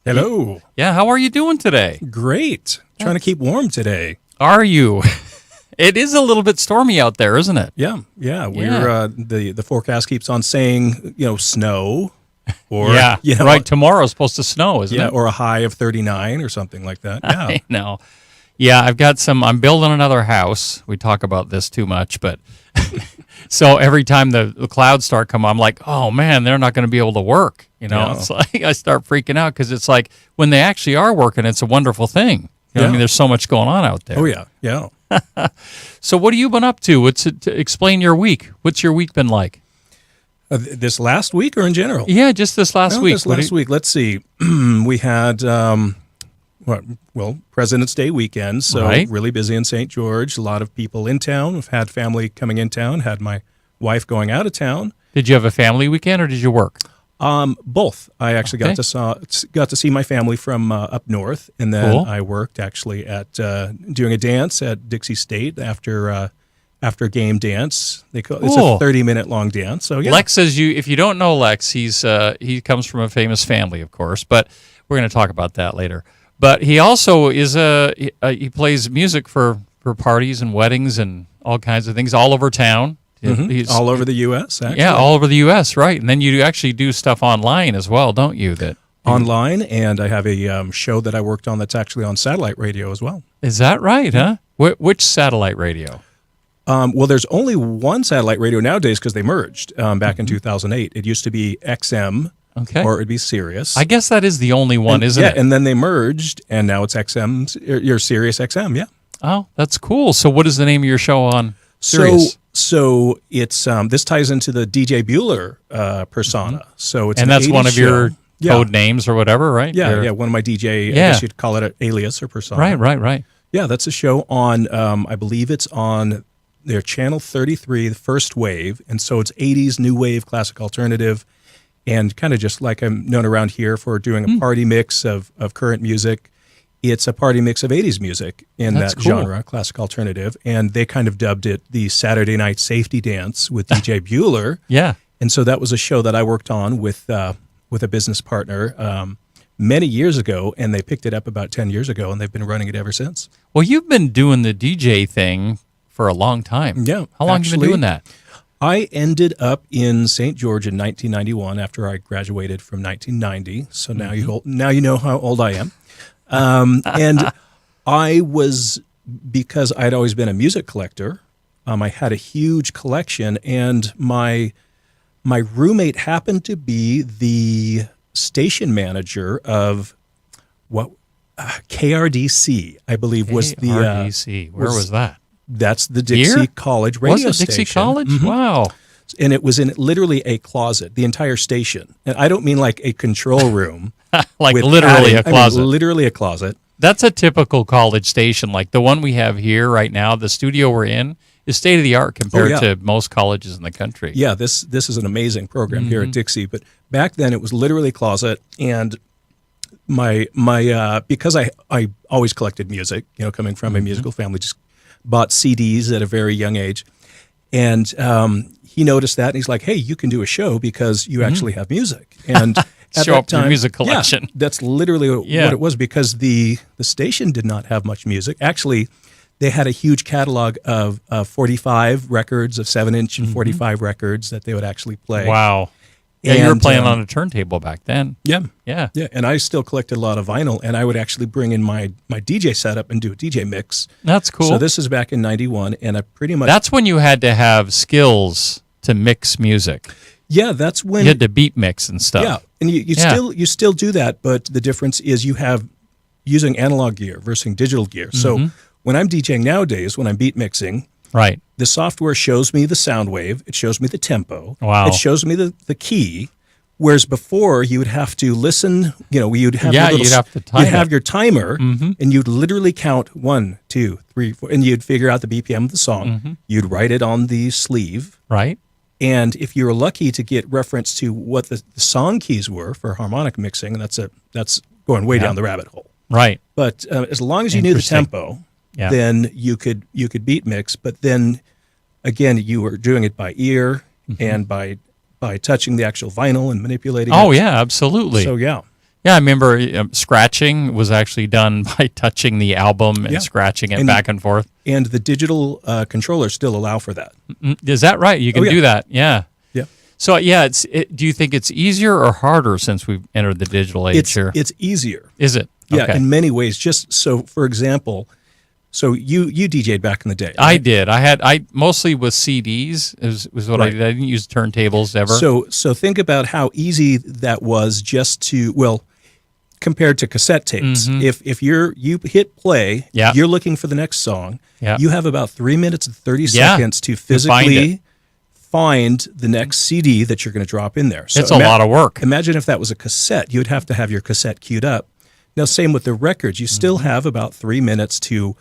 Hello. Yeah, how are you doing today? Great. Trying to keep warm today. Are you? It is a little bit stormy out there, isn't it? Yeah. We're the forecast keeps on saying, snow or right. Tomorrow's supposed to snow, isn't it? or a high of 39 or something like that. Yeah. I know. Yeah, I'm building another house. We talk about this too much, but so every time the clouds start coming, I'm like, oh man, they're not going to be able to work. It's like I start freaking out because it's like when they actually are working, it's a wonderful thing. I mean, there's so much going on out there. Oh yeah. So what have you been up to? Explain your week. What's your week been like? This last week or in general? Yeah, just this last week. This last week. Let's see. We had President's Day weekend, so really busy in St. George. A lot of people in town. We've had family coming in town. Had my wife going out of town. Did you have a family weekend or did you work? Both. I actually got to see my family from up north, and then I worked actually at doing a dance at Dixie State after game dance. It's a 30-minute long dance. So yeah. Lex says if you don't know Lex, he comes from a famous family, of course, but we're going to talk about that later. But he also is he plays music for parties and weddings and all kinds of things all over town. Mm-hmm. He's all over the U.S., actually. Yeah, all over the U.S., right. And then you actually do stuff online as well, don't you? Online, and I have a show that I worked on that's actually on satellite radio as well. Is that right, huh? Which satellite radio? Well, there's only one satellite radio nowadays because they merged back in 2008. It used to be XM, or it'd be Sirius. I guess that is the only one, isn't it? Yeah, and then they merged, and now it's XM, your Sirius XM, yeah. Oh, that's cool. So what is the name of your show on Sirius? So it's this ties into the DJ Bueller persona. Mm-hmm. So it's that's one of your code names or whatever, right? Yeah, one of my DJ. I guess you'd call it an alias or persona. Right. Yeah, that's a show on. I believe it's on their channel 33, the First Wave, and so it's 80s new wave classic alternative, and kind of just like I'm known around here for doing a party mix of current music. It's a party mix of 80s music in that genre, classic alternative, and they kind of dubbed it the Saturday Night Safety Dance with DJ Bueller. Yeah. And so that was a show that I worked on with a business partner many years ago, and they picked it up about 10 years ago, and they've been running it ever since. Well, you've been doing the DJ thing for a long time. Yeah. How long have you been doing that? I ended up in St. George in 1991 after I graduated from 1990, so now you know how old I am. And I was, because I'd always been a music collector, I had a huge collection, and my roommate happened to be the station manager of KRDC, I believe was the KRDC. Where was that? That's the Dixie College radio station. Was it Dixie College? Mm-hmm. Wow. And it was in literally a closet, the entire station. And I don't mean like a control room. Like literally a closet. I mean, literally a closet. That's a typical college station. Like the one we have here right now, the studio we're in, is state-of-the-art compared to most colleges in the country. Yeah, this is an amazing program here at Dixie. But back then it was literally a closet. And my because I always collected music, coming from a musical family, just bought CDs at a very young age. And he noticed that, and he's like, hey, you can do a show because you actually have music. And at Show that up time, your music collection. Yeah, that's literally what it was, because the station did not have much music. Actually, they had a huge catalog of 45 records, of 7-inch and 45 records that they would actually play. Wow. Yeah, you were playing on a turntable back then. Yeah. And I still collected a lot of vinyl, and I would actually bring in my DJ setup and do a DJ mix. That's cool. So this is back in 91, and I pretty much... That's when you had to have skills to mix music. Yeah, that's when... You had to beat mix and stuff. Yeah, and you still do that, but the difference is you have using analog gear versus digital gear. So when I'm DJing nowadays, when I'm beat mixing... Right. The software shows me the sound wave. It shows me the tempo. Wow. It shows me the key. Whereas before, you would have to listen. You'd have you'd have to time you'd have your timer, and you'd literally count 1, 2, 3, 4, and you'd figure out the BPM of the song. You'd write it on the sleeve. Right. And if you were lucky to get reference to what the song keys were for harmonic mixing, that's going way down the rabbit hole. Right. But as long as you knew the tempo. Yeah. Then you could beat mix, but then again you were doing it by ear and by touching the actual vinyl and manipulating it. Oh yeah, absolutely. So yeah. Yeah, I remember scratching was actually done by touching the album and scratching it back and forth. And the digital controllers still allow for that. Is that right? You can do that. Yeah. Yeah. So yeah, do you think it's easier or harder since we've entered the digital age here? It's easier. Is it? Yeah, Okay. in many ways. Just so, for example, so you DJ'd back in the day. I Right? did. I mostly with CDs was what I Right. did. I didn't use turntables ever. So think about how easy that was just to, well, compared to cassette tapes. If you hit play, Yeah. you're looking for the next song. Yeah. You have about 3 minutes and 30 Yeah. seconds to find physically find the next CD that you're going to drop in there. So it's a lot of work. Imagine if that was a cassette. You'd have to have your cassette queued up. Now, same with the records. You still have about 3 minutes to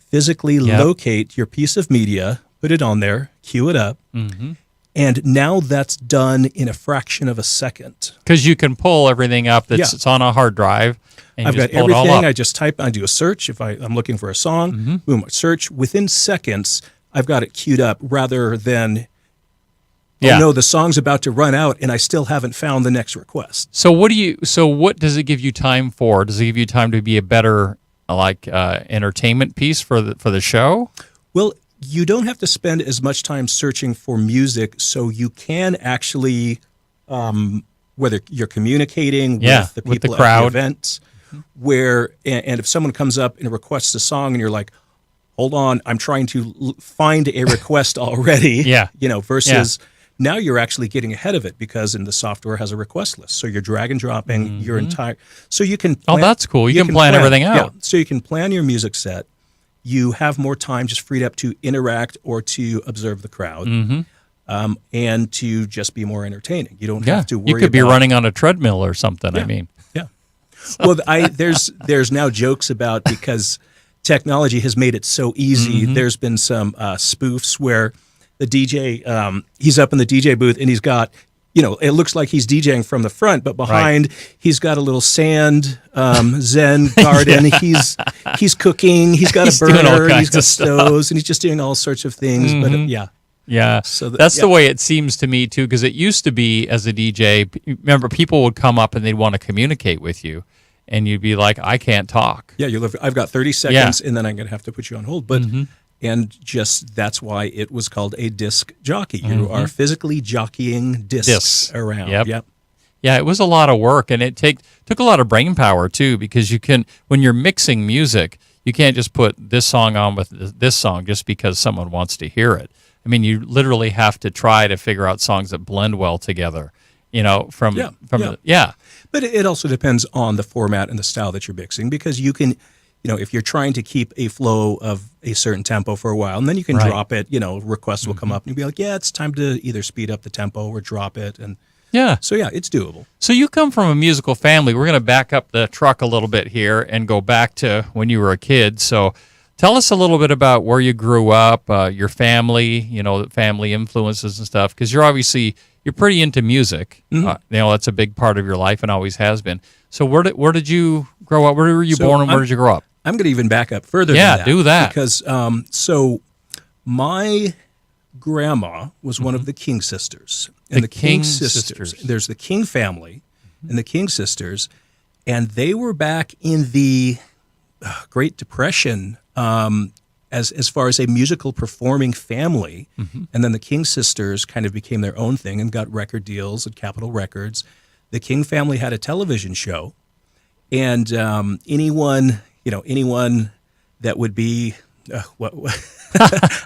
physically locate your piece of media, put it on there, queue it up. And now that's done in a fraction of a second. Because you can pull everything up that's it's on a hard drive. And I've you just got pull it all everything. up. I just type, I do a search. If I'm looking for a song, boom, search. Within seconds, I've got it queued up rather than, oh no, the song's about to run out and I still haven't found the next request. So what does it give you time for? Does it give you time to be a better entertainment piece for the show? Well, you don't have to spend as much time searching for music, so you can actually, whether you're communicating with the people crowd. at the events, and if someone comes up and requests a song and you're like, hold on, I'm trying to find a request already, versus now you're actually getting ahead of it because the software has a request list. So you're drag and dropping your entire, so you can plan, that's cool. You can plan everything out. Yeah, so you can plan your music set. You have more time just freed up to interact or to observe the crowd, and to just be more entertaining. You don't have to worry. You could be about, running on a treadmill or something. Yeah. I mean, well, there's now jokes about, because technology has made it so easy. There's been some spoofs where the DJ, he's up in the DJ booth and he's got, it looks like he's DJing from the front, but behind he's got a little sand Zen garden. He's cooking. He's got a burner. And he's got stoves, and he's just doing all sorts of things. But yeah. So that's the way it seems to me too. Because it used to be, as a DJ, remember, people would come up and they'd want to communicate with you, and you'd be like, "I can't talk." Yeah, I've got 30 seconds, and then I'm going to have to put you on hold. But and just that's why it was called a disc jockey. You are physically jockeying discs around. Yep. Yeah, it was a lot of work, and it took a lot of brain power too, because you can, when you're mixing music, you can't just put this song on with this song just because someone wants to hear it. I mean, you literally have to try to figure out songs that blend well together. But it also depends on the format and the style that you're mixing, because you can, if you're trying to keep a flow of a certain tempo for a while, and then you can drop it, requests will come up and you'll be like, yeah, it's time to either speed up the tempo or drop it. And so it's doable. So you come from a musical family. We're going to back up the truck a little bit here and go back to when you were a kid. So tell us a little bit about where you grew up, your family, family influences and stuff, because you're pretty into music. That's a big part of your life and always has been. So where did you grow up? Where were you born and where did you grow up? I'm going to even back up further than that. Yeah, do that. Because so my grandma was one of the King sisters. And the King sisters. There's the King family and the King sisters, and they were back in the Great Depression as far as a musical performing family. And then the King sisters kind of became their own thing and got record deals at Capitol Records. The King family had a television show, and anyone that would be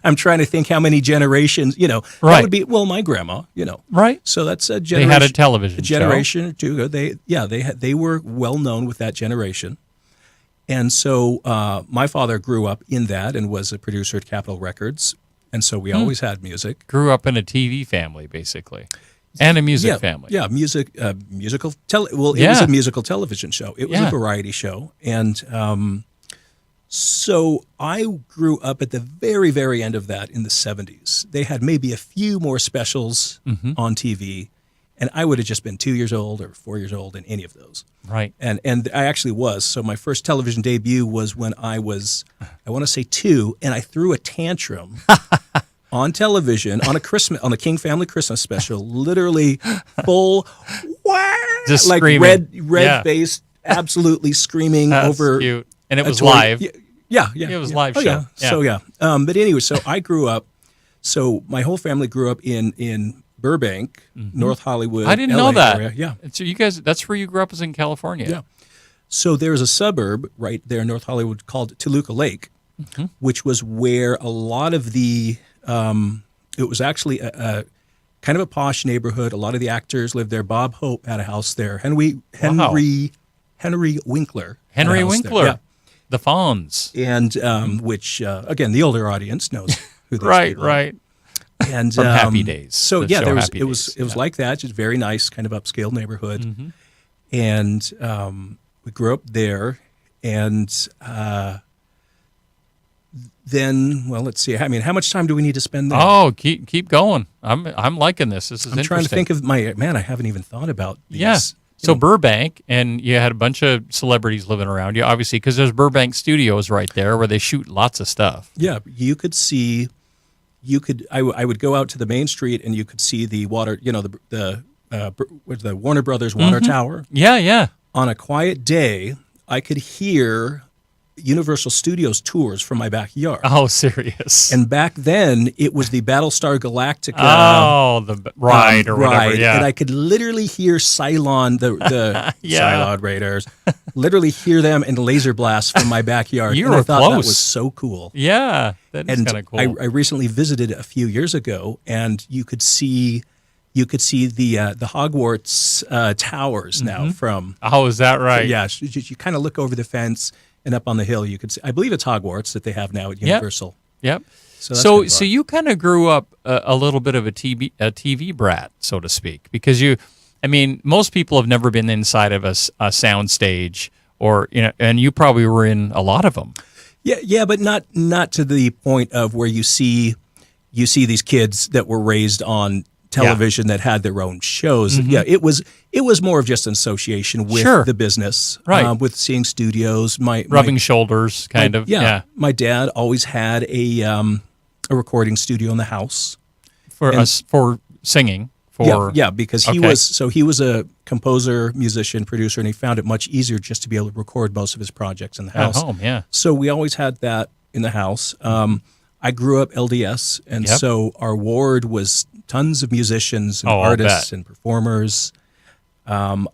I'm trying to think how many generations, that would be, my grandma, Right. So that's a generation. They had a television generation or two ago. They were well known with that generation. And so my father grew up in that and was a producer at Capitol Records. And so we always had music. Grew up in a TV family, basically, and a music family. Yeah, musical. It was a musical television show. It was a variety show. And so I grew up at the very, very end of that in the 70s. They had maybe a few more specials on TV. And I would have just been 2 years old or 4 years old in any of those. Right. And I actually was. So my first television debut was when I was, I want to say 2, and I threw a tantrum on television on the King family Christmas special, literally full, what? Just like screaming. red Yeah. faced, absolutely screaming That's over. cute. And it was a toy. live. Yeah. It was yeah. live Oh, show. yeah. Yeah. So yeah. But anyway, so I grew up. So my whole family grew up in Burbank, North Hollywood. I didn't LA know that. area. Yeah. So you guys, that's where you grew up, is in California. Yeah. So there's a suburb right there in North Hollywood called Toluca Lake, which was where a lot of the, it was actually a kind of a posh neighborhood. A lot of the actors lived there. Bob Hope had a house there. Henry Winkler. had a Henry house Winkler. there. Yeah. The Fonz. And which, again, the older audience knows who these Right, people are. right. And From Happy Days, So the yeah, show there was Happy it was Days, it was yeah. like that, just very nice, kind of upscale neighborhood. And we grew up there, and then, well, let's see. I mean, how much time do we need to spend there? Oh, keep going. I'm liking this. This is I'm interesting. trying to think of I haven't even thought about these. Yeah. you So know. Burbank, and you had a bunch of celebrities living around you, obviously, because there's Burbank Studios right there where they shoot lots of stuff. Yeah, you could see. I would go out to the main street, and you could see the water. The Warner Brothers water tower. Yeah, yeah. On a quiet day, I could hear Universal Studios tours from my backyard. Oh, serious. And back then, it was the Battlestar Galactica the ride or whatever. ride, Yeah. and I could literally hear Cylon, the Yeah. Cylon Raiders, literally hear them and laser blast from my backyard. You and were I thought that close. was so cool. Yeah, that is And kind of cool. I recently visited a few years ago, and you could see the Hogwarts towers now from. oh, is that right? Yeah, you kind of look over the fence and up on the hill. You could see. I believe it's Hogwarts that they have now at Universal. Yep. So that's So, kinda fun. you kind of grew up a little bit of a TV brat, so to speak, because most people have never been inside of a sound stage, or and you probably were in a lot of them. Yeah, but not to the point of where you see these kids that were raised on television that had their own shows. Yeah, it was more of just an association with Sure. the business, Right. with seeing studios. Rubbing shoulders, kind of. Yeah, my dad always had a recording studio in the house. For us, for singing. Yeah, because he Okay. was a composer, musician, producer, and he found it much easier just to be able to record most of his projects in the At house. home, yeah. So we always had that in the house. I grew up LDS, and Yep. so our ward was tons of musicians and Oh, I'll artists bet. and performers. I'm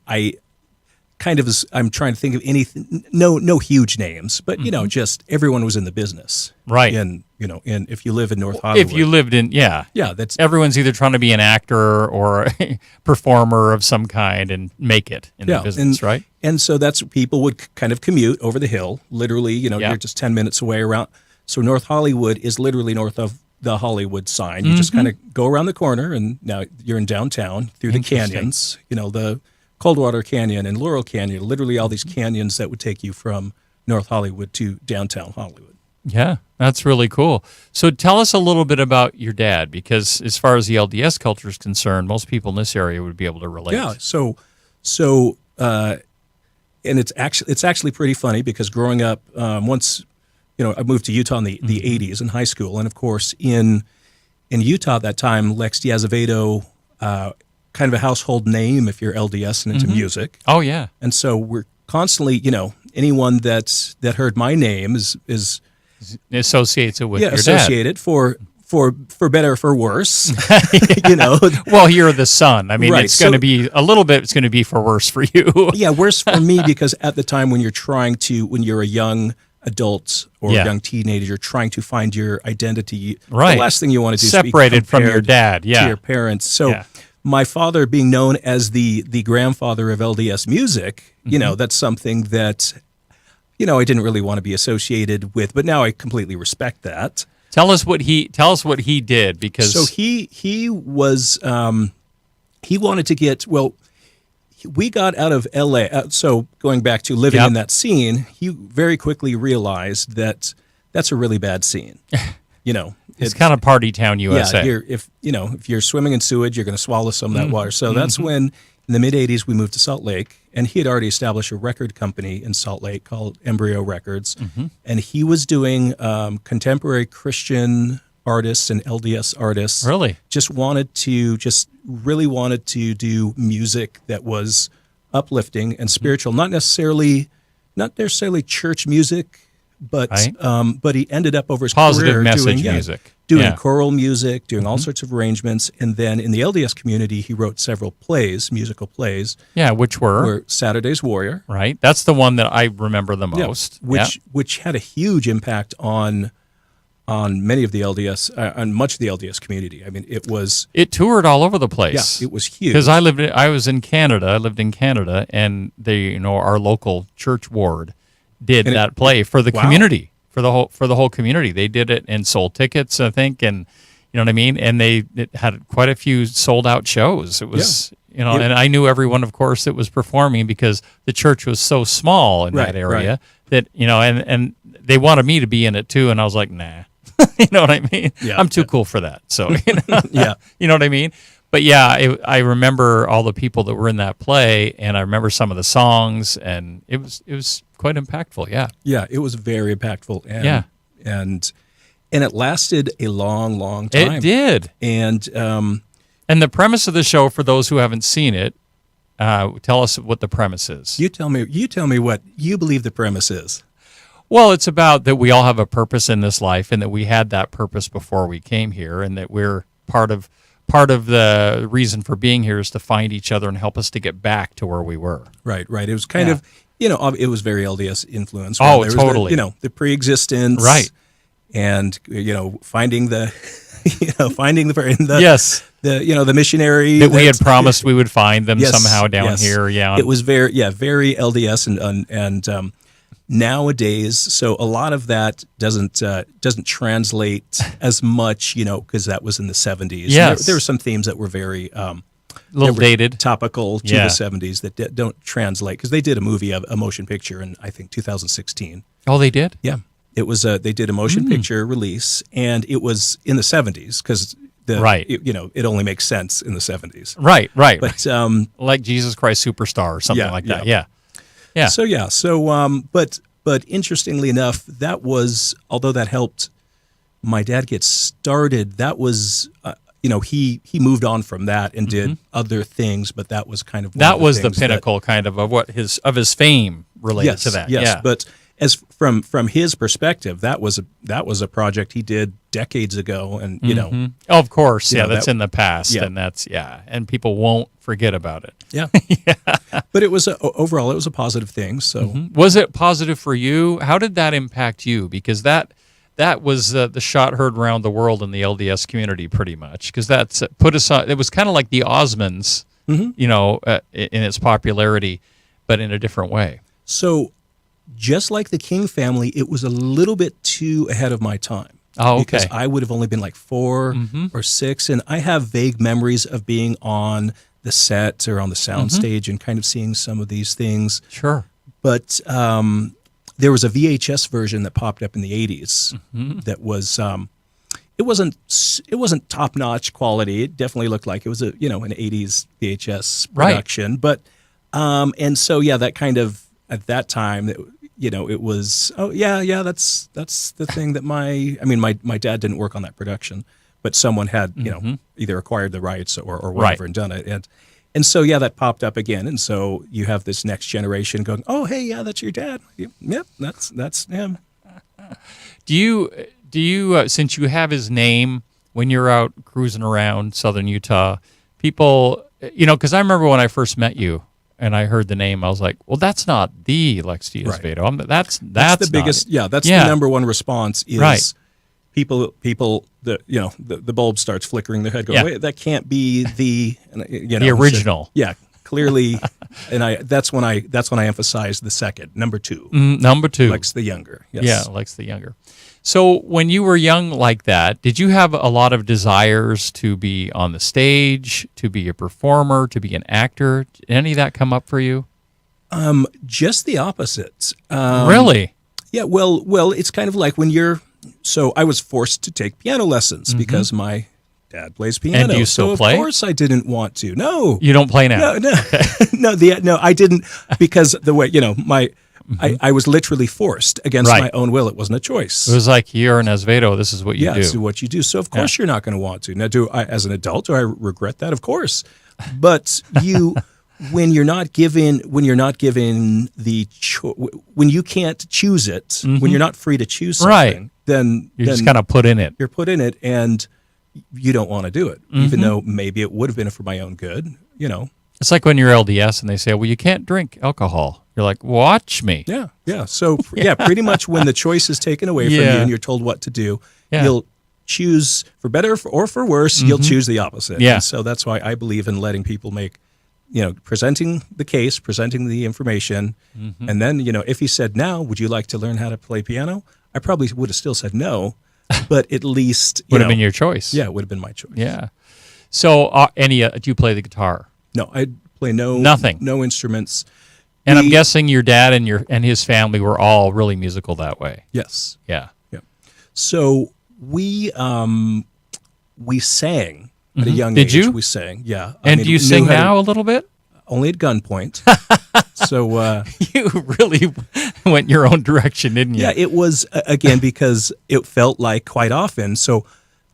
trying to think of anything. No huge names, but just everyone was in the business, Right. And if you live in North Hollywood, If you lived in, yeah. that's Everyone's either trying to be an actor or a performer of some kind and make it in the business, right? And so that's people would kind of commute over the hill. Literally, Yeah. you're just 10 minutes away around. So North Hollywood is literally north of the Hollywood sign. You just kind of go around the corner, and now you're in downtown through the Interesting. canyons. The Coldwater Canyon and Laurel Canyon. Literally, all these canyons that would take you from North Hollywood to downtown Hollywood. Yeah, that's really cool. So tell us a little bit about your dad, because as far as the LDS culture is concerned, most people in this area would be able to relate. Yeah. And it's actually pretty funny because growing up, once I moved to Utah in the 80s in high school, and of course in Utah at that time, Lex De Azevedo, kind of a household name if you're LDS and into music, Oh, yeah. and so we're constantly, anyone that heard my name is Associates it with your dad. associated for better or for worse, Well, you're the son. I mean, Right, it's going so- to be a little bit. It's going to be for worse for you. Yeah, worse for me because at the time when you're a young adult or Yeah. a young teenager, you're trying to find your identity. Right. The last thing you want to do is Separated be from your compared dad. Yeah. to your parents. So Yeah. my father being known as the grandfather of LDS music, that's something that, I didn't really want to be associated with, but now I completely respect that. Tell us what he did, because So he was he wanted to get we got out of LA. So going back to living Yep. in that scene, he very quickly realized that that's a really bad scene. it's kind of party town USA. Yeah, if you're swimming in sewage, you're going to swallow some of Mm-hmm. that water. So that's when in the mid '80s we moved to Salt Lake, and he had already established a record company in Salt Lake called Embryo Records, Mm-hmm. and he was doing contemporary Christian artists and LDS artists Really? just really wanted to do music that was uplifting and spiritual, not necessarily church music, but Right. but he ended up over his Positive career message doing music. doing Yeah. choral music, doing all sorts of arrangements, and then in the LDS community, he wrote several plays, musical plays, Yeah, which were Saturday's Warrior, right. That's the one that I remember the most. which had a huge impact on many of the LDS, on much of the LDS community. I mean, It toured all over the place. it was huge. Because I was in Canada. I lived in Canada, and our local church ward did And that play for the wow. community, for the whole community. They did it and sold tickets, I think, and you know what I mean. And it had quite a few sold out shows. It was and I knew everyone, of course, that was performing because the church was so small in that area that and they wanted me to be in it too, and I was like, nah. You know what I mean? Yeah. I'm too cool for that. So, Yeah. you know what I mean? But yeah, I remember all the people that were in that play, and I remember some of the songs, and it was quite impactful. Yeah. Yeah, it was very impactful, and Yeah. and it lasted a long, long time. It did. And And the premise of the show, for those who haven't seen it, tell us what the premise is. you tell me what you believe the premise is. Well, it's about that we all have a purpose in this life, and that we had that purpose before we came here, and that we're part of the reason for being here is to find each other and help us to get back to where we were. Right. It was kind of, it was very LDS influence. Oh, There was totally. the pre-existence. Right. And, finding the, finding the Yes. the missionary That we had promised we would find them Yes, somehow down yes. here. Yeah. It was very LDS and nowadays, so a lot of that doesn't translate as much, because that was in the 70s. Yes. There were some themes that were very a little dated. topical to Yeah. the 70s that don't translate, because they did a movie, a motion picture in, I think, 2016. Oh, they did? Yeah. It was they did a motion picture release, and it was in the 70s because Right. it only makes sense in the 70s. Right. But Like Jesus Christ Superstar or something Yeah, like that. yeah. Yeah. But interestingly enough, that was, although that helped my dad get started, that was he moved on from that and did other things, but that was kind of one That of was the things pinnacle kind of what his fame related yes, to that. Yes, Yeah. but as from his perspective, that was a project he did decades ago, and Oh, of course. Yeah, know, that's that- in the past, yeah. and and people won't forget about it. yeah. But it was overall it was a positive thing. So Was it positive for you? How did that impact you? Because that was the shot heard around the world in the LDS community, pretty much. Because that's put us on. It was kind of like the Osmonds, in its popularity, but in a different way. So just like the King family, it was a little bit too ahead of my time. Oh, okay. Because I would have only been like 4 or 6, and I have vague memories of being on the set or on the sound stage and kind of seeing some of these things. Sure. But there was a VHS version that popped up in the 80s that was it wasn't top-notch quality. It definitely looked like it was an 80s VHS production. Right. But and so that kind of at that time it was that's the thing that my dad didn't work on that production, but someone had either acquired the rights or whatever and done it, and so that popped up again, and so you have this next generation going, oh hey, that's your dad. Yep, that's him. Do you since you have his name when you're out cruising around southern Utah, people because I remember when I first met you and I heard the name, I was like, well, that's not the Lex De Azevedo. Right. That's the biggest. That's the number one response is right. People the bulb starts flickering their head going, wait, that can't be the the original. So, clearly, and that's when I emphasize the second, number 2. Number 2. Lex the Younger. Yes. Yeah, Lex the Younger. So when you were young like that, did you have a lot of desires to be on the stage, to be a performer, to be an actor? Did any of that come up for you? Just the opposite. Really? Yeah, well, it's kind of like when you're. So I was forced to take piano lessons because my dad plays piano. And do you still play? Of course, I didn't want to. No, You don't play now? no, I didn't, because the way I was literally forced against Right. my own will. It wasn't a choice. It was like, you're an Azevedo. This is what you Yeah, do. this is what you do. So of course you're not going to want to. Now, as an adult, do I regret that? Of course. But when you're not given when you can't choose it, when you're not free to choose something, Right. then You're just kind of put in it. you're put in it, and you don't want to do it, even though maybe it would have been for my own good. It's like when you're LDS and they say, well, you can't drink alcohol. You're like, watch me. Yeah. So pretty much when the choice is taken away from you Yeah. and you're told what to do, Yeah. you'll choose for better or for worse. You'll choose the opposite. Yeah. And so that's why I believe in letting people make, presenting the case, presenting the information, and then if he said, "Now, would you like to learn how to play piano?" I probably would have still said no, but at least Would have been your choice. Yeah, it would have been my choice. Yeah. So, do you play the guitar? No, I play Nothing. no instruments. And I'm guessing your dad and his family were all really musical that way. Yes. Yeah. Yeah. So we sang at a young Did age. you? We sang, yeah. And do you sing knew how to- now a little bit? Only at gunpoint. So You really went your own direction, didn't you? yeah, it was again because it felt like quite often. So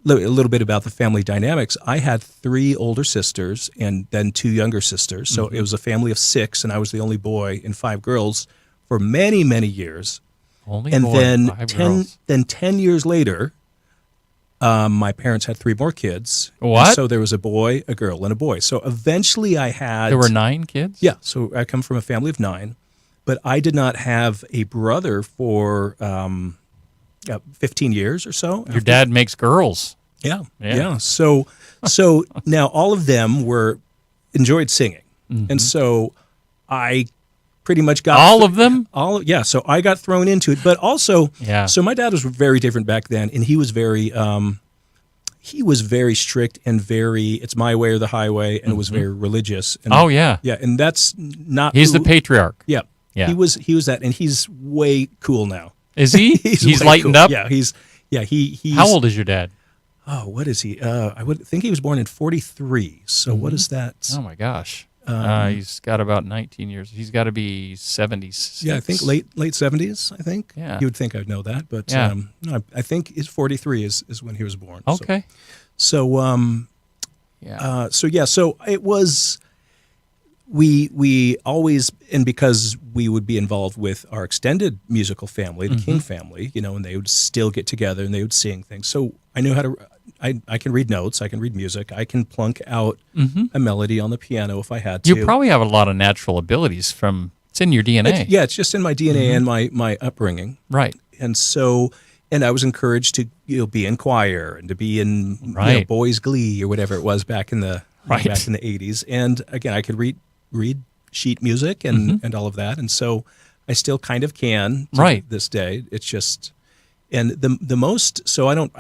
a little bit about the family dynamics. I had 3 older sisters and then 2 younger sisters. So it was a family of 6, and I was the only boy and 5 girls for many, many years. Only And boy, then 5 girls. 10 years later, my parents had 3 more kids. What? And so there was a boy, a girl, and a boy. So eventually I had... There were 9 kids? Yeah, so I come from a family of 9, but I did not have a brother for 15 years or so. Your dad makes girls. Yeah. So now all of them enjoyed singing, and so I pretty much got All of them? So I got thrown into it, but also, Yeah. So my dad was very different back then, and he was very strict and it's my way or the highway, and it was very religious. And, Oh, yeah. yeah, and that's not. He's the patriarch. Yeah, Yeah. He was that, and he's way cool now. Is he? He's way lightened cool. up? Yeah, he's. How old is your dad? Oh, what is he? I would think he was born in 43. So what is that? Oh, my gosh. He's got about 19 years. He's got to be 76. Yeah, I think late 70s, I think. Yeah. You would think I'd know that, but Yeah. no, I think it's 43 is when he was born. Okay. So Yeah. so it was we always, and because we would be involved with our extended musical family, the King family, and they would still get together and they would sing things. So I knew how to I can read notes, I can read music, I can plunk out a melody on the piano if I had to. You probably have a lot of natural abilities it's in your DNA. It's just in my DNA and my upbringing. Right. And so, and I was encouraged to be in choir and to be in Right. boys' glee or whatever it was back in the Right. 80s. And again, I could read sheet music and all of that, and so I still kind of can to Right. this day. It's just, and the most, so I don't.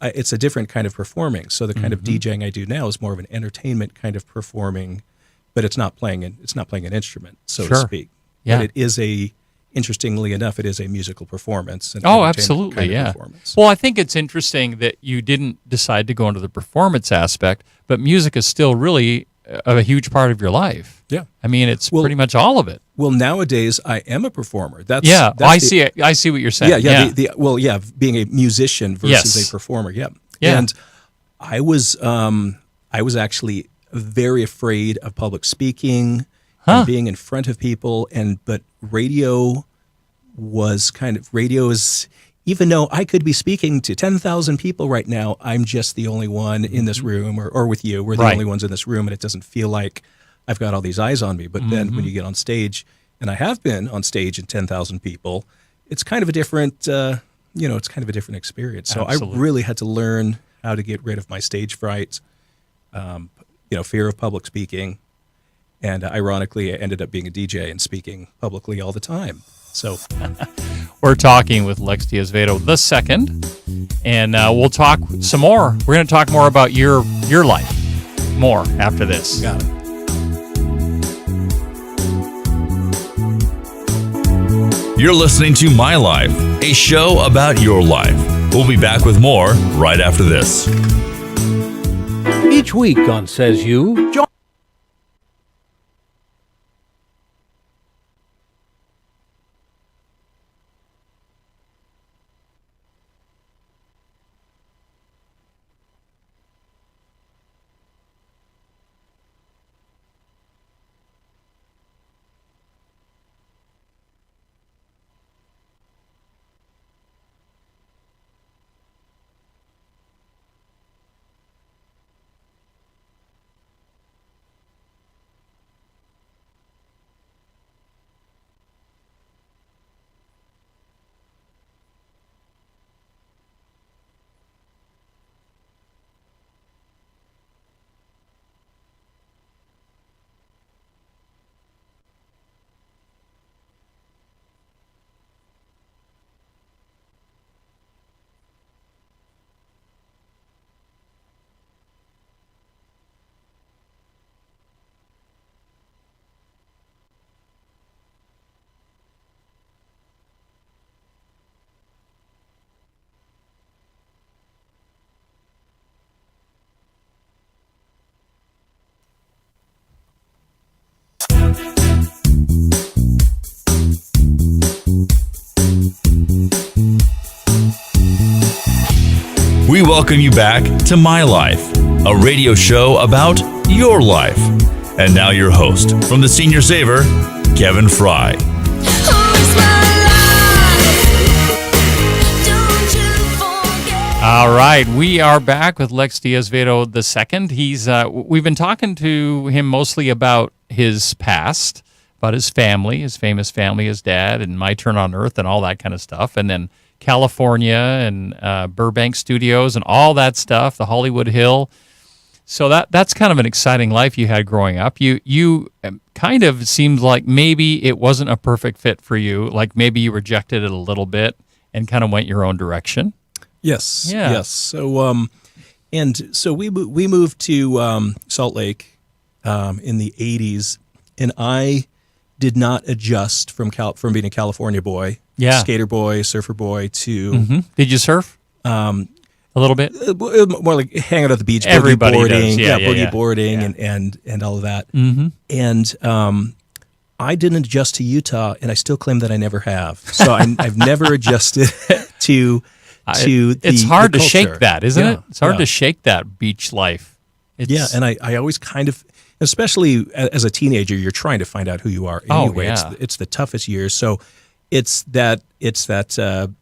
It's a different kind of performing. So the kind of DJing I do now is more of an entertainment kind of performing, but it's not playing an instrument, so to Sure. speak. Yeah. But it is interestingly enough, it is a musical performance. An Oh, entertainment absolutely, kind of yeah. performance. Well, I think it's interesting that you didn't decide to go into the performance aspect, but music is still really a huge part of your life. Yeah. I mean, it's pretty much all of it. Well, nowadays I am a performer. That's I see it. I see what you're saying. Yeah. Being a musician versus Yes. a performer. Yeah. Yeah. And I was actually very afraid of public speaking and being in front of people, but radio is, even though I could be speaking to 10,000 people right now, I'm just the only one in this room, or with you. We're the Right. only ones in this room, and it doesn't feel like I've got all these eyes on me. But then when you get on stage, and I have been on stage in 10,000 people, it's kind of a different, it's kind of a different experience. So Absolutely. I really had to learn how to get rid of my stage fright, fear of public speaking. And ironically, I ended up being a DJ and speaking publicly all the time. So We're talking with Lex De Azevedo II, and we'll talk some more. We're going to talk more about your life more after this. got it. You're listening to My Life, a show about your life. We'll be back with more right after this. Each week on Says You, join We welcome you back to My Life, a radio show about your life. And now your host from the Senior Saver, Kevin Fry. All right, we are back with Lex De Azevedo II. We've been talking to him mostly about his past, about his family, his famous family, his dad, and My Turn on Earth, and all that kind of stuff, and then California and Burbank Studios and all that stuff, the Hollywood Hill. So that's kind of an exciting life you had growing up. You kind of seemed like maybe it wasn't a perfect fit for you, like maybe you rejected it a little bit and kind of went your own direction. Yes. Yeah. Yes. So, so we moved to Salt Lake in the '80s, and I did not adjust from being a California boy, skater boy, surfer boy to. Did you surf? A little bit. More like hang out at the beach, Everybody boogie boarding, does. boogie boarding, and all of that. Mm-hmm. And I didn't adjust to Utah, and I still claim that I never have. So I've never adjusted to. It's hard to shake that, isn't it? It's hard yeah. to shake that beach life. And I always kind of, especially as a teenager, you're trying to find out who you are anyway. It's the toughest years. So it's that that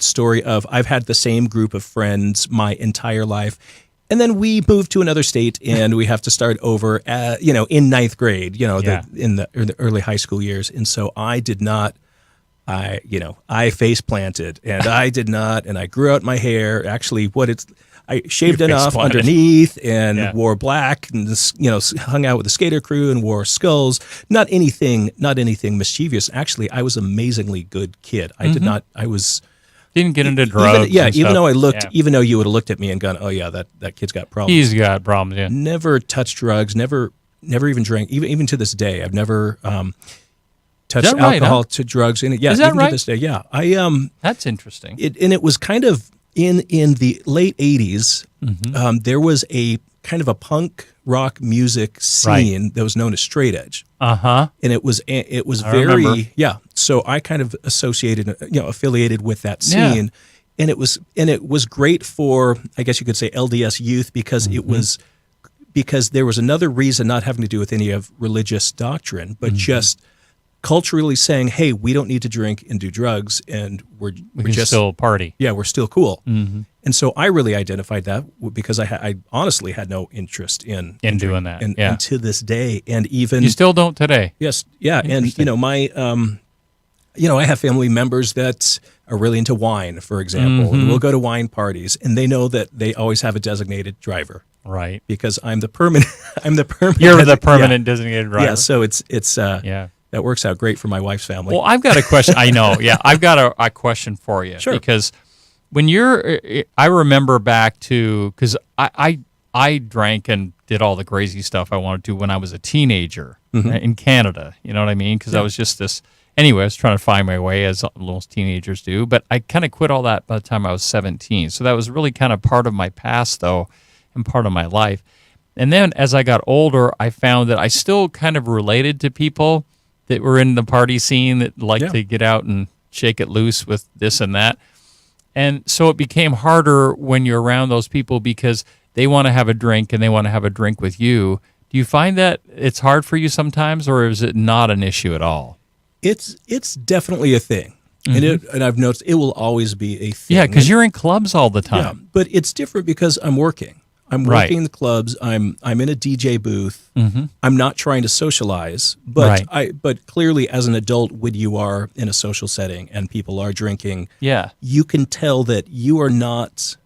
story of I've had the same group of friends my entire life. And then we moved to another state, and we have to start over, in ninth grade, in the early high school years. And so I did not. I face planted, and I did not, and I grew out my hair. Actually, I shaved it off underneath and wore black, and hung out with the skater crew and wore skulls. Not anything mischievous. Actually, I was an amazingly good kid. I did not. I was didn't get into drugs. Even though even though you would have looked at me and gone, oh yeah, that kid's got problems. He's got problems. Yeah. Never touched drugs. Never even drank. Even to this day, I've never. Touched alcohol to drugs in it. Yeah, is that even right? to this day. Yeah, I That's interesting. It was kind of in the late '80s. There was a kind of a punk rock music scene that was known as straight edge. And it was very remember. So I kind of affiliated with that scene, and it was great for, I guess you could say, LDS youth because because there was another reason, not having to do with any of religious doctrine, but just culturally saying, hey, we don't need to drink and do drugs, and we're just still party. Yeah, we're still cool. And so I really identified that because I honestly had no interest in doing that. And to this day, and even you still don't today. Yes, yeah, and my I have family members that are really into wine, for example, and we'll go to wine parties, and they know that they always have a designated driver. Right. Because I'm the permanent. You're the permanent designated driver. Yeah. So it's that works out great for my wife's family. Well, I've got a question. I know. Yeah, I've got a question for you. Sure. Because when I remember back to, because I drank and did all the crazy stuff I wanted to when I was a teenager in Canada. You know what I mean? Because I was just this. Anyway, I was trying to find my way, as most teenagers do. But I kind of quit all that by the time I was 17. So that was really kind of part of my past, though, and part of my life. And then as I got older, I found that I still kind of related to people that were in the party scene that liked to get out and shake it loose with this and that. And so it became harder when you're around those people because they want to have a drink and they want to have a drink with you. Do you find that it's hard for you sometimes, or is it not an issue at all? It's definitely a thing. And I've noticed it will always be a thing. Yeah, because you're in clubs all the time. Yeah, but it's different because I'm working. I'm working in the clubs. I'm in a DJ booth. I'm not trying to socialize, but but clearly as an adult, when you are in a social setting and people are drinking, you can tell that you are not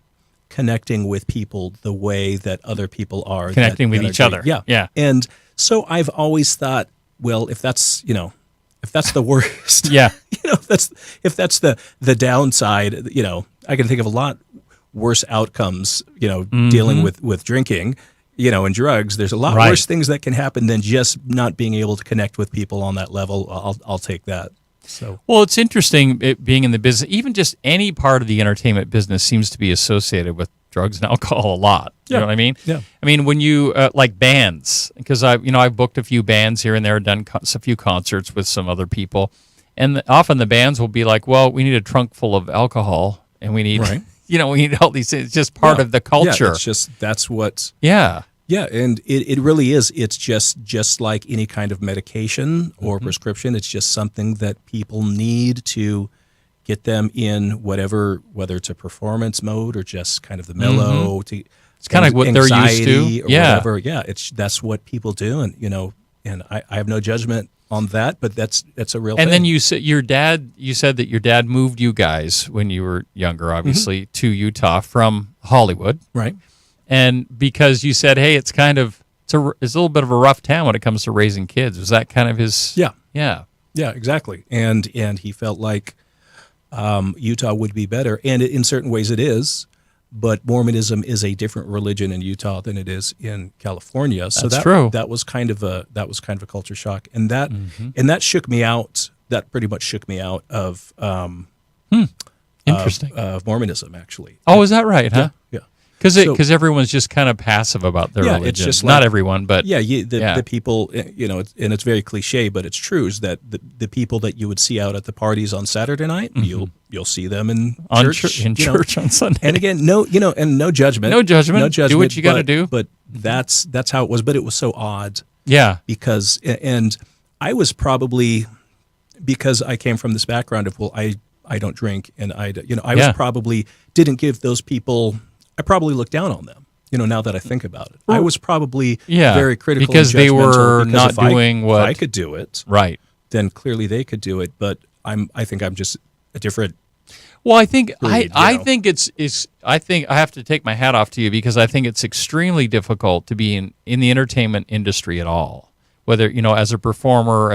connecting with people the way that other people are connecting with each other. Yeah. And so I've always thought, well, if that's the worst, if that's the downside, I can think of a lot worse outcomes, dealing with drinking, and drugs. There's a lot worse things that can happen than just not being able to connect with people on that level. I'll take that. So, well, it's interesting being in the business. Even just any part of the entertainment business seems to be associated with drugs and alcohol a lot. You know what I mean? Yeah. I mean, when you like bands, because I've booked a few bands here and there, done a few concerts with some other people, and often the bands will be like, "Well, we need a trunk full of alcohol, and we need we eat all these things. It's just part of the culture. Yeah, it's just that's what. Yeah. Yeah, and it really is. It's just like any kind of medication or prescription. It's just something that people need to get them in whatever, whether it's a performance mode or just kind of the mellow. It's kind of what they're used to. Or whatever. Yeah, that's what people do, and and I have no judgment on that, but that's a real thing. And then you said that your dad moved you guys when you were younger, obviously, to Utah from Hollywood. Right. And because you said, hey, it's a little bit of a rough town when it comes to raising kids. Was that kind of his? Yeah, exactly. And he felt like Utah would be better, and in certain ways it is. But Mormonism is a different religion in Utah than it is in California. So that's true. That was kind of a culture shock, and that shook me out. That pretty much shook me out of interesting of Mormonism, actually. Oh, is that right? Huh? Yeah. Because everyone's just kind of passive about their religion. It's just not everyone, but the people, and it's very cliche, but it's true. Is that the people that you would see out at the parties on Saturday night, you'll see them in church on Sunday. And again, no judgment, no judgment. Do what you got to do. But that's how it was. But it was so odd. Yeah, because I was probably, because I came from this background of I don't drink, and I was probably didn't give those people. I probably looked down on them, now that I think about it. I was probably very critical because and they were because not if doing what I could do it, right? Then clearly they could do it. But I think I'm just a different. Well, I think breed, I think I think I have to take my hat off to you because I think it's extremely difficult to be in the entertainment industry at all, whether as a performer,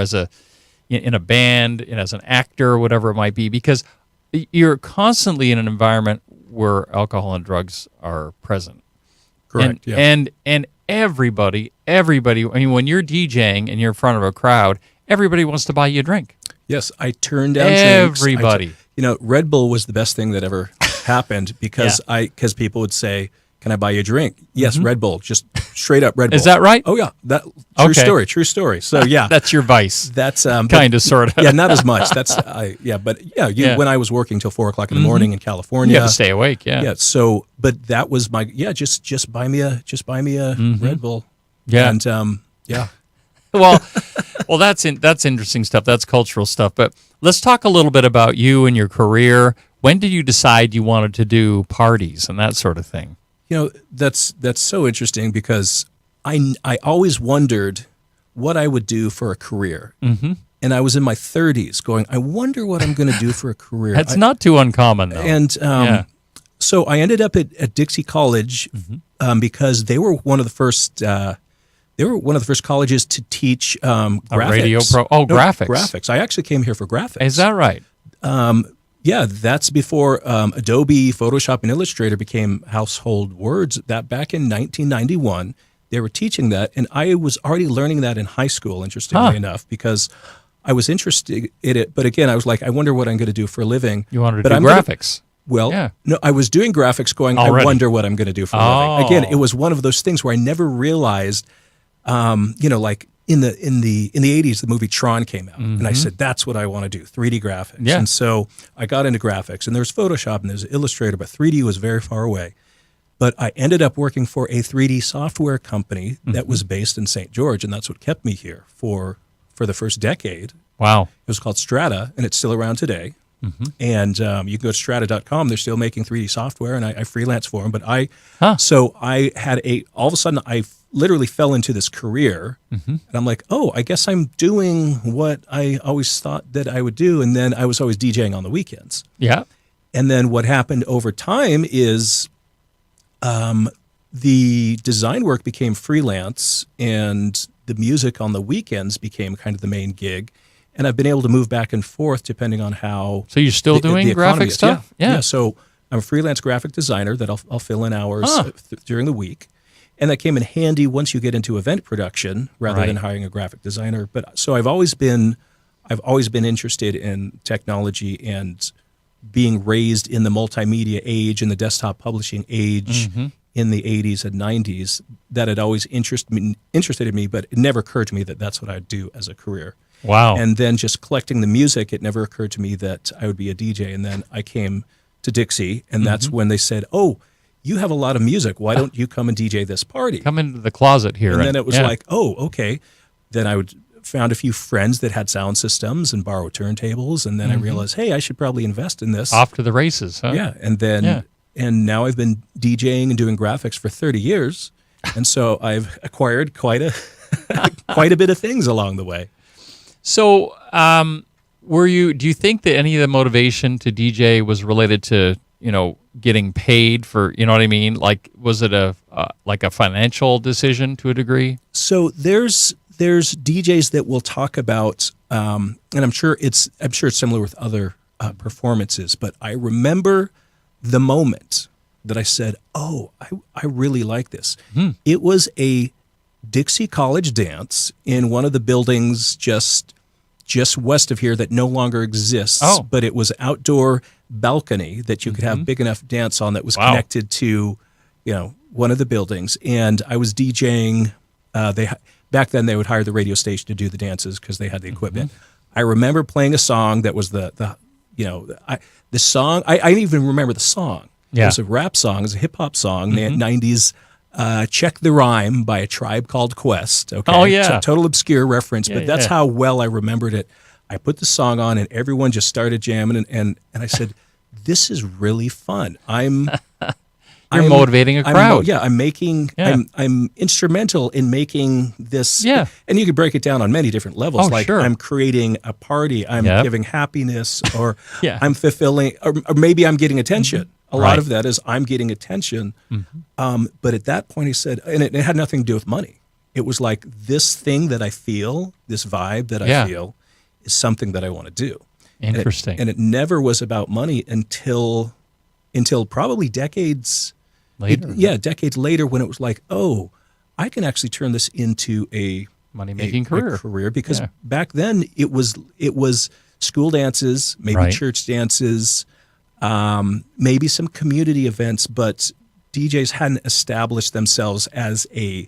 in a band, and as an actor, whatever it might be, because you're constantly in an environment where alcohol and drugs are present. Correct. And everybody, I mean, when you're DJing and you're in front of a crowd, everybody wants to buy you a drink. Yes, I turned down everybody. Drinks. Red Bull was the best thing that ever happened because people would say, "Can I buy you a drink?" Yes, Red Bull, just straight up Red Bull. Is that right? Oh yeah, true story. So yeah, that's your vice. That's kind of sort of. Yeah, not as much. When I was working till 4 o'clock in the morning in California, you had to stay awake. Yeah. Yeah. So, but that was my just buy me a Red Bull. Yeah. And well, that's interesting stuff. That's cultural stuff. But let's talk a little bit about you and your career. When did you decide you wanted to do parties and that sort of thing? That's so interesting because I always wondered what I would do for a career. Mm-hmm. And I was in my 30s going, I wonder what I'm going to do for a career. That's not too uncommon, though. And so I ended up at Dixie College because they were one of the first colleges to teach graphics. Radio graphics. Graphics. I actually came here for graphics. Is that right? Yeah, that's before Adobe, Photoshop, and Illustrator became household words. That back in 1991, they were teaching that, and I was already learning that in high school, interestingly enough, because I was interested in it. But again, I was like, I wonder what I'm going to do for a living. You wanted to do graphics. No, I was doing graphics going, already. I wonder what I'm going to do for a living. Again, it was one of those things where I never realized, like, in the 80s, the movie Tron came out, and I said, that's what I want to do, 3D graphics. Yeah. And so I got into graphics, and there's Photoshop and there's Illustrator, but 3D was very far away. But I ended up working for a 3D software company that was based in St. George, and that's what kept me here for the first decade. Wow. It was called Strata, and it's still around today. And you can go to strata.com. They're still making 3D software, and I freelance for them. But so I had all of a sudden, I literally fell into this career, and I'm like, oh, I guess I'm doing what I always thought that I would do. And then I was always DJing on the weekends. Yeah. And then what happened over time is the design work became freelance, and the music on the weekends became kind of the main gig. And I've been able to move back and forth depending on how. So you're still doing graphic stuff? Yeah. So I'm a freelance graphic designer that I'll fill in hours during the week. And that came in handy once you get into event production rather than hiring a graphic designer. But so I've always been interested in technology and being raised in the multimedia age and the desktop publishing age in the 80s and 90s. That had always interested in me, but it never occurred to me that that's what I'd do as a career. Wow. And then just collecting the music, it never occurred to me that I would be a DJ. And then I came to Dixie, and that's when they said, "Oh, you have a lot of music. Why don't you come and DJ this party?" Come into the closet here. And then it was yeah. like, "Oh, okay." Then I found a few friends that had sound systems and borrowed turntables, and then I realized, hey, I should probably invest in this. Off to the races, huh? Yeah, and then and now I've been DJing and doing graphics for 30 years, and so I've acquired quite a bit of things along the way. So, do you think that any of the motivation to DJ was related to, getting paid for, you know what I mean? Like, was it a financial decision to a degree? So there's DJs that will talk about, and I'm sure it's similar with other performances, but I remember the moment that I said, "Oh, I really like this." It was a Dixie College dance in one of the buildings just west of here that no longer exists. But it was outdoor balcony that you could have big enough dance on that was connected to, one of the buildings. And I was DJing. Back then they would hire the radio station to do the dances because they had the equipment. I remember playing a song that was the song. I even remember the song. Yeah. It was a rap song. It was a hip hop song. 90s. Check the Rhyme by A Tribe Called Quest. Okay. Oh, yeah. So total obscure reference, but that's how well I remembered it. I put the song on and everyone just started jamming and I said, "This is really fun." You're motivating a crowd. I'm making. Yeah. I'm instrumental in making this. Yeah. And you could break it down on many different levels. Oh, sure. I'm creating a party. I'm giving happiness, or I'm fulfilling, or maybe I'm getting attention. A lot of that is I'm getting attention. But at that point, he said, and it had nothing to do with money. It was like this thing that I feel, this vibe that I feel, is something that I want to do. Interesting. And it never was about money until probably decades later. Decades later, when it was like, oh, I can actually turn this into a money-making career. Because back then it was school dances, maybe church dances, maybe some community events, but DJs hadn't established themselves as a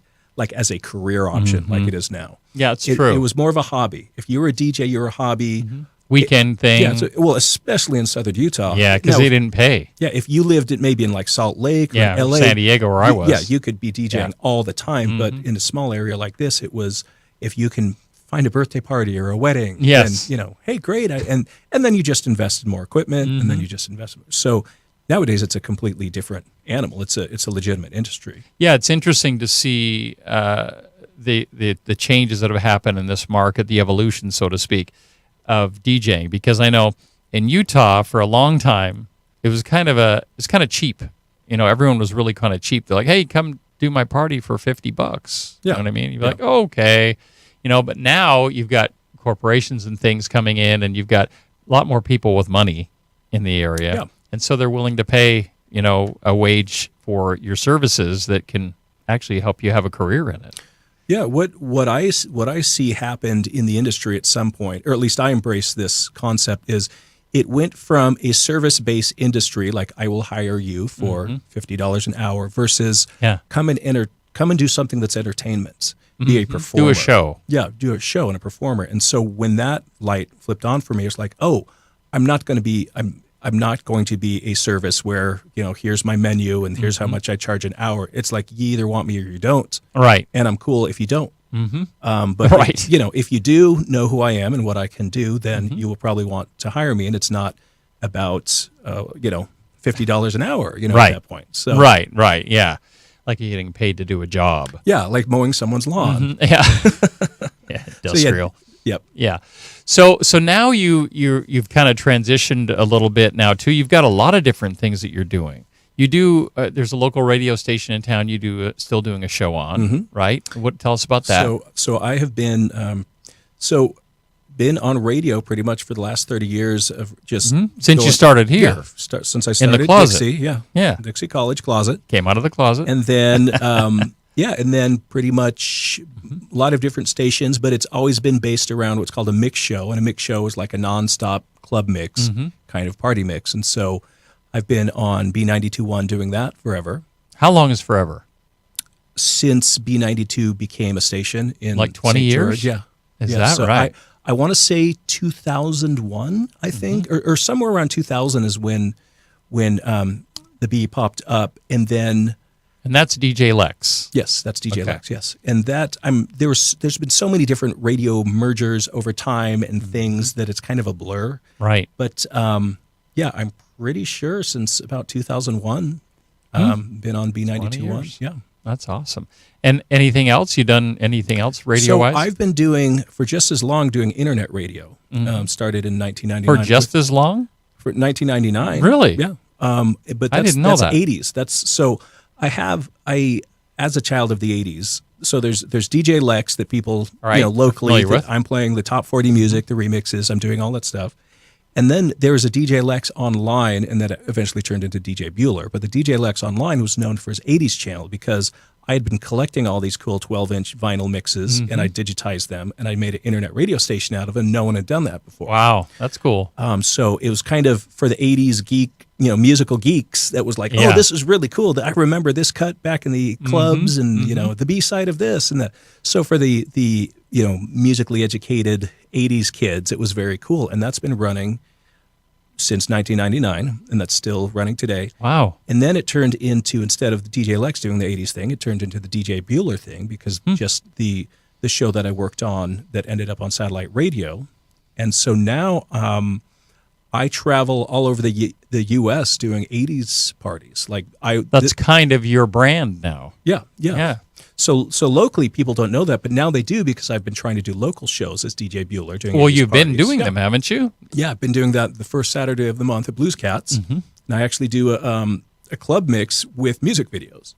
career option like it is now. Yeah, it's true. It was more of a hobby. If you were a DJ, you were a hobby. Weekend thing. Yeah, especially in southern Utah. Yeah, because they didn't pay. Yeah, if you lived maybe in like Salt Lake or LA. San Diego where I was. Yeah, you could be DJing all the time, but in a small area like this, it was if you can find a birthday party or a wedding. Yes. And, hey, great. And then you just invest in more equipment, and then you just invest. So nowadays, it's a completely different animal. It's a legitimate industry. Yeah, it's interesting to see the changes that have happened in this market, the evolution, so to speak, of DJing. Because I know in Utah for a long time, it was kind of cheap. Everyone was really kind of cheap. They're like, "Hey, come do my party for $50." You know what I mean? You'd be like, "Oh, okay." But now you've got corporations and things coming in, and you've got a lot more people with money in the area. Yeah. And so they're willing to pay, a wage for your services that can actually help you have a career in it. Yeah, what I see happened in the industry at some point, or at least I embrace this concept, is it went from a service-based industry, like I will hire you for $50 an hour, versus come and do something that's entertainment, be a performer, do a show, do a show and a performer. And so when that light flipped on for me, it's like, oh, I'm not going to be a service where, here's my menu and here's how much I charge an hour. It's like you either want me or you don't. Right. And I'm cool if you don't. But if you do know who I am and what I can do, then you will probably want to hire me. And it's not about, $50 an hour, at that point. So Right. Yeah. Like you're getting paid to do a job. Yeah. Like mowing someone's lawn. Yeah. Industrial. Yep. Yeah. So now you've kind of transitioned a little bit now too. You've got a lot of different things that you're doing. You do. There's a local radio station in town. You do still doing a show on, right? Tell us about that. So I have been been on radio pretty much for the last 30 years of just since you started here. Yeah, since I started in the closet. Dixie, Dixie College closet. Came out of the closet, and then and then pretty much a lot of different stations, but it's always been based around what's called a mix show, and a mix show is like a nonstop club mix kind of party mix, and so I've been on B92.1 doing that forever. How long is forever? Since B92 became a station in like 20 St. years. George. Yeah, is that so right? I want to say 2001, I think, or somewhere around 2000 is when when the B popped up, and then. And that's DJ Lex. Yes, that's DJ Okay. Lex. Yes, and that there's been so many different radio mergers over time and things that it's kind of a blur. Right. But yeah, I'm pretty sure since about 2001, been on B92.1. 20 years. Yeah. That's awesome. And anything else? You done anything else So radio-wise? I've been doing for just as long doing internet radio. Started in 1999. For just as long? For 1999. Really? Yeah. But I that's, didn't know that's that. 80s. That's so I as a child of the 80s. So there's DJ Lex that people Right. locally Familiar with. that I'm playing the top 40 music, the remixes, I'm doing all that stuff. And then there was a DJ Lex online, and that eventually turned into DJ Bueller. But the DJ Lex online was known for his 80s channel because I had been collecting all these cool 12-inch vinyl mixes, and I digitized them, and I made an internet radio station out of them. No one had done that before. Wow, that's cool. So it was kind of for the 80s geek, musical geeks that was like, Yeah. oh, this is really cool. I remember this cut back in the clubs and, the B-side of this and that. So for the musically educated 80s kids, it was very cool. And that's been running since 1999, and that's still running today. Wow. And then it turned into, instead of the DJ Lex doing the 80s thing, it turned into the DJ Bueller thing because just the show that I worked on that ended up on satellite radio. And so now I travel all over the U.S. doing 80s parties. That's kind of your brand now. Yeah. Yeah. So locally, people don't know that, but now they do because I've been trying to do local shows as DJ Bueller. Doing Well, 80s you've been parties. doing Yeah. them, haven't you? Yeah, I've been doing that the first Saturday of the month at Blues Cats. And I actually do a club mix with music videos,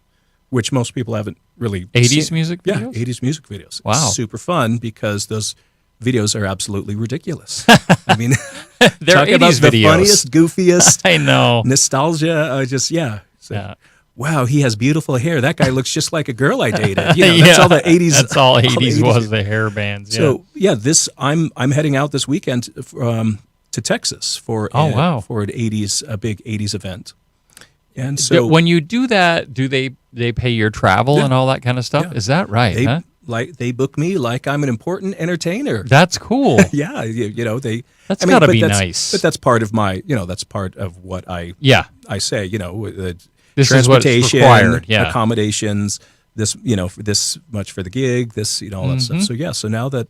which most people haven't really 80s seen. music videos? Yeah, 80s music videos. Wow. It's super fun because those videos are absolutely ridiculous. I mean, They're talk 80s about the videos. funniest, goofiest, I know. nostalgia. So, Yeah. wow, he has beautiful hair. That guy looks just like a girl I dated. That's Yeah. all the 80s. That's all the 80s was, the hair bands. Yeah. So I'm heading out this weekend to Texas for wow. for a big 80s event. And So so when you do that, do they pay your travel Yeah. and all that kind of stuff? Yeah. Is that right? they huh? they book me like I'm an important entertainer. That's cool. Yeah, they. That's I mean, gotta but be that's- nice. But that's part of my, that's part of what I say. This is what's transportation, required, yeah. accommodations. This, for this much for the gig. This, all that stuff. So yeah. So now that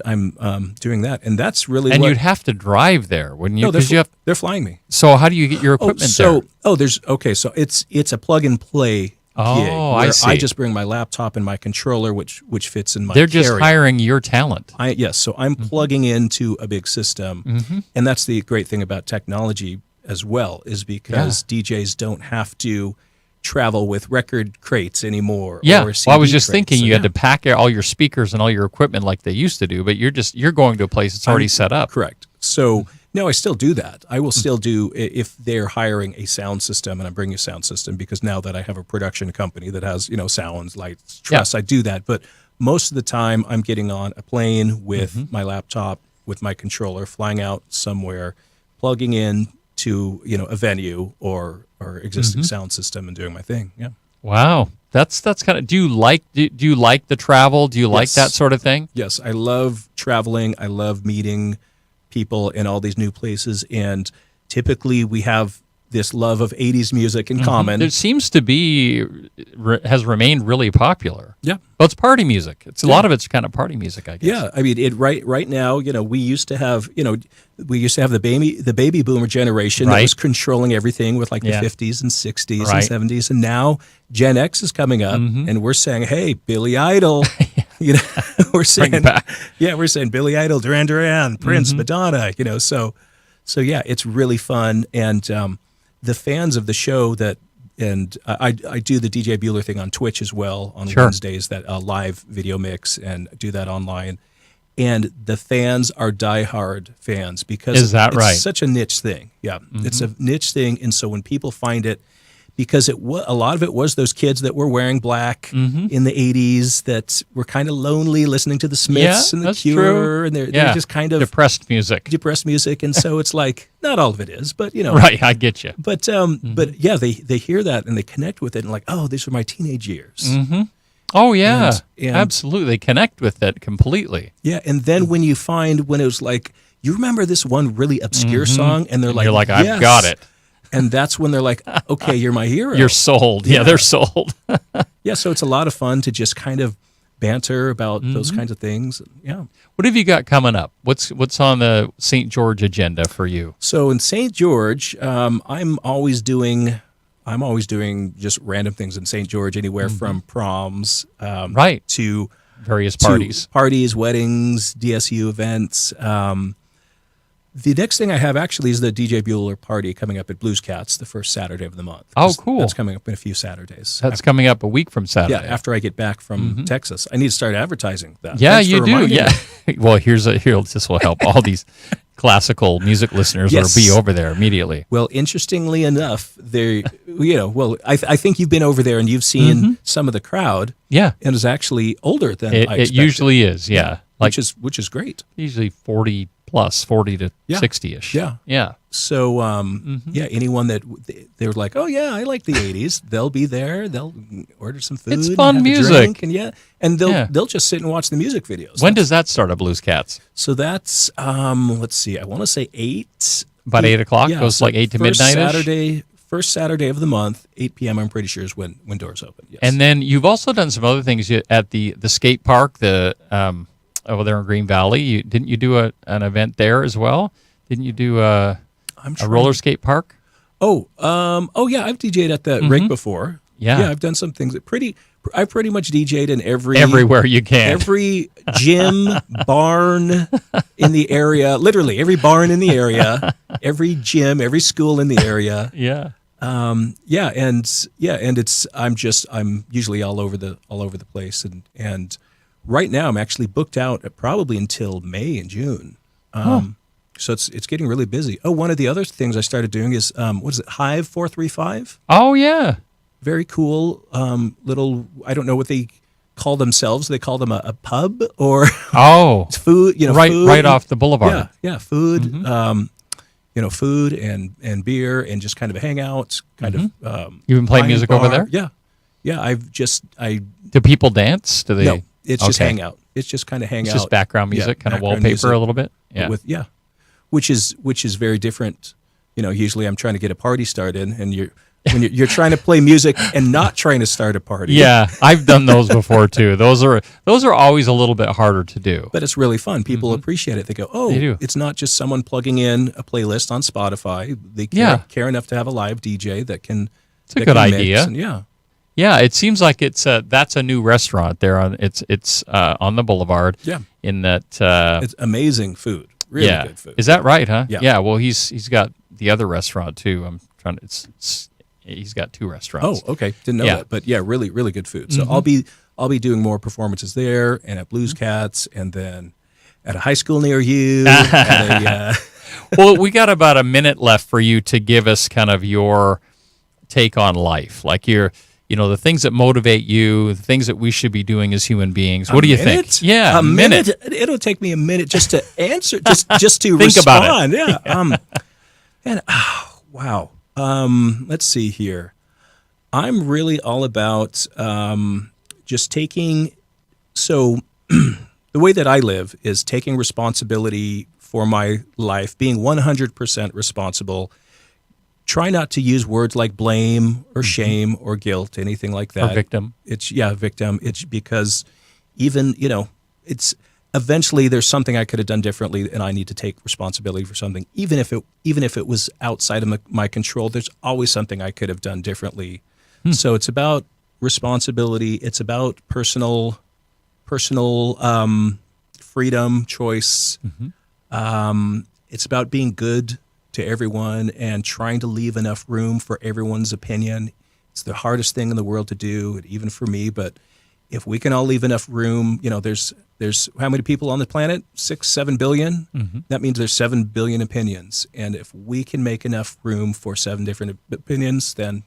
I'm doing that, and that's really And what, you'd have to drive there, wouldn't you? no, 'Cause you have. they're flying me. So how do you get your equipment there? So it's a plug and play Oh, gig I where see. I just bring my laptop and my controller, which fits in my They're just carry-on. hiring your talent. Yes, so I'm plugging into a big system, Mm-hmm. and that's the great thing about technology as well, is because DJs don't have to travel with record crates anymore. Yeah. or Well, I CD was just crates. thinking So, you had yeah. to pack all your speakers and all your equipment like they used to do, but you're going to a place that's already set up. Correct. So no, I still do that. I will still do if they're hiring a sound system, and I'm bringing a sound system because now that I have a production company that has sounds, lights, truss, I do that. But most of the time, I'm getting on a plane with my laptop, with my controller, flying out somewhere, plugging in to a venue or existing sound system, and doing my thing. Yeah. Wow. That's kind of. Do you like the travel? Do you like Yes. that sort of thing? Yes, I love traveling. I love meeting people in all these new places, and typically we have this love of 80s music in common. It seems to be has remained really popular. Yeah. Well, it's party music. It's a lot of it's kind of party music, I guess. Yeah, I mean, right now, we used to have, the baby boomer generation that Right. was controlling everything with like Yeah. the 50s and 60s Right. and 70s, and now Gen X is coming up, and we're saying, hey, Billy Idol, we're saying, back. yeah, we're saying Billy Idol, Duran Duran, Prince, Madonna, so yeah, it's really fun, and the fans of the show and I do the DJ Bueller thing on Twitch as well on Sure. Wednesdays, that live video mix, and do that online. And the fans are diehard fans because Is that it's right? such a niche thing. Yeah, it's a niche thing, and so when people find it, because a lot of it was those kids that were wearing black in the 80s that were kind of lonely, listening to the Smiths Yeah, and the that's Cure, true. and they're just kind of depressed music. depressed music, and so it's like not all of it is, but Right, I get you. but yeah, they hear that and they connect with it, and like, oh, these were my teenage years. Oh yeah, And- absolutely. They connect with it completely. Yeah, and then when you find when it was like, you remember this one really obscure song, and they're like, You're like, I've "Yes." got it. And that's when they're like, okay, you're my hero. You're sold. Yeah, they're sold. Yeah, so it's a lot of fun to just kind of banter about those kinds of things. Yeah. What have you got coming up? What's on the St. George agenda for you? So in St. George, I'm always doing just random things in St. George, anywhere from proms Right. to Various to parties, weddings, DSU events. The next thing I have actually is the DJ Bueller party coming up at Blues Cats the first Saturday of the month. Oh, cool. That's coming up in a few Saturdays. That's coming up a week from Saturday. Yeah, after I get back from Texas. I need to start advertising that. Yeah, Thanks for you do. reminding Yeah. me. Well, this will help all these classical music listeners Yes. or be over there immediately. Well, interestingly enough, I think you've been over there and you've seen some of the crowd. Yeah. And it's actually older than I It expected. usually is, yeah. Like which is great. usually 40 plus, 40 to Yeah. 60-ish. Yeah. Yeah. So, anyone that they're like, oh yeah, I like the '80s. They'll be there. They'll order some food. It's and fun have a music. drink, and Yeah. they'll just sit and watch the music videos. When does that start at Blues Cats? So that's let's see. I want to say 8. About 8 o'clock? Yeah, Goes so like 8 to first midnight-ish? First Saturday of the month, 8 p.m. I'm pretty sure is when doors open. Yes. And then you've also done some other things at the skate park, over there in Green Valley. Didn't you do an event there as well? Didn't you do a roller skate park? Oh yeah, I've DJ'd at the rig before. Yeah. I've done some things I pretty much DJ'd in Everywhere you can. every gym, barn in the area, literally every barn in the area, every gym, every school in the area. Yeah. And I'm usually all over the place, and right now I'm actually booked out probably until May and June. So it's getting really busy. Oh, one of the other things I started doing is what is it, Hive 435? Oh, yeah. Very cool little, I don't know what they call themselves. They call them a pub or Oh. food, food. Right off the boulevard. Yeah, food. Food and beer and just kind of a hangout, kind of. You've been playing wine music bar. over there? Yeah. Do people dance? Do they? No, it's just Okay. hangout. It's just kind of hangout. It's just background music, kind of background wallpaper music a little bit. Yeah. Which is very different. Usually I'm trying to get a party started, and you're trying to play music and not trying to start a party. Yeah, I've done those before too. Those are always a little bit harder to do. But it's really fun. People appreciate it. They go, oh, They do. it's not just someone plugging in a playlist on Spotify. They care enough to have a live DJ that can. It's a good idea. Yeah. Yeah, it seems like that's a new restaurant there on on the boulevard. Yeah. In that It's amazing food. Really good food. Is that right, huh? Yeah. Yeah, well he's got the other restaurant too. I'm trying to he's got 2 restaurants. Oh, okay. Didn't know Yeah. that. But yeah, really, really good food. So I'll be doing more performances there and at Blues Cats and then at a high school near you. Well, we got about a minute left for you to give us kind of your take on life. Like the things that motivate you, the things that we should be doing as human beings. What do you think? Yeah, a minute. It'll take me a minute just to answer, just to Think respond. about it. Yeah. Wow. Let's see here. I'm really all about just taking. So the way that I live is taking responsibility for my life, being 100% responsible. Try not to use words like blame or shame or guilt, anything like that. Or victim. Victim. It's because even, it's eventually there's something I could have done differently and I need to take responsibility for something. Even if it was outside of my control, there's always something I could have done differently. So it's about responsibility. It's about personal freedom, choice. It's about being good to everyone and trying to leave enough room for everyone's opinion. It's the hardest thing in the world to do, even for me. But if we can all leave enough room, there's how many people on the planet? 6-7 billion. That means there's 7 billion opinions. And if we can make enough room for 7 different opinions, then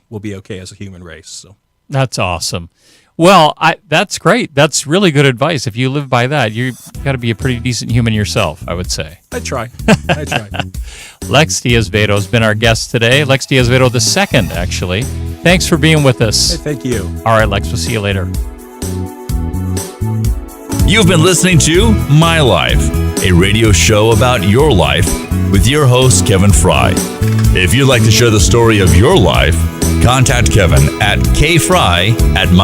we'll be okay as a human race. So That's awesome. Well, that's great. That's really good advice. If you live by that, you've got to be a pretty decent human yourself, I would say. I try. Lex De Azevedo has been our guest today. Lex De Azevedo II, actually. Thanks for being with us. Hey, thank you. All right, Lex, we'll see you later. You've been listening to My Life. a radio show about your life with your host, Kevin Fry. If you'd like to share the story of your life, contact Kevin at kfry@my